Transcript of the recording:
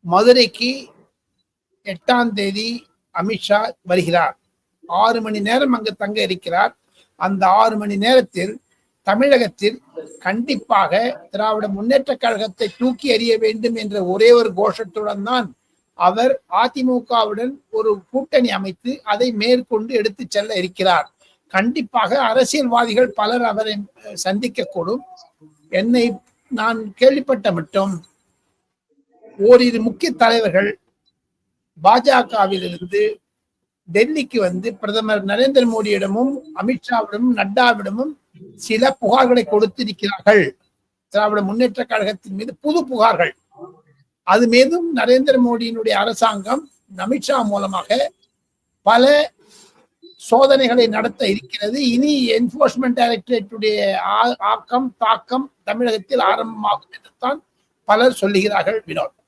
மதுரைக்கு 8ஆம் தேதி அமித்ஷா வருகிறார். 6 மணி நேரம் அங்கு தங்க இருக்கிறார். அந்த 6 மணி நேரத்தில் தமிழகத்தில் கண்டிப்பாக திராவிட முன்னேற்ற கழகத்தை தூக்கி எறிய வேண்டும் என்ற ஒரே ஒரு கோஷத்துடன் தான் அவர் அதிமுகவுடன் ஒரு கூட்டணி அமைத்து அதை மேற்கொண்டு எடுத்து செல்ல இருக்கிறார். கண்டிப்பாக அரசியல்வாதிகள் பலர் அவரை சந்திக்கக்கூடும். என்னை நான் கேள்விப்பட்ட மட்டும் ஓரிரு முக்கிய தலைவர்கள் பாஜகவிலிருந்து டெல்லிக்கு வந்து பிரதமர் நரேந்திர மோடியிடமும் அமித்ஷாவிடமும் நட்டாவிடமும் சில புகார்களை கொடுத்திருக்கிறார்கள். திராவிட முன்னேற்ற கழகத்தின் மீது புது புகார்கள். அது மீதும் நரேந்திர மோடியினுடைய அரசாங்கம் அமித்ஷா மூலமாக பல சோதனைகளை நடத்த இருக்கிறது. இனி என்போர்ஸ்மெண்ட் டைரக்டரேட்டுடைய தாக்கம் தமிழகத்தில் ஆரம்பமாகும் என்று தான் பலர் சொல்லுகிறார்கள். வினோத்.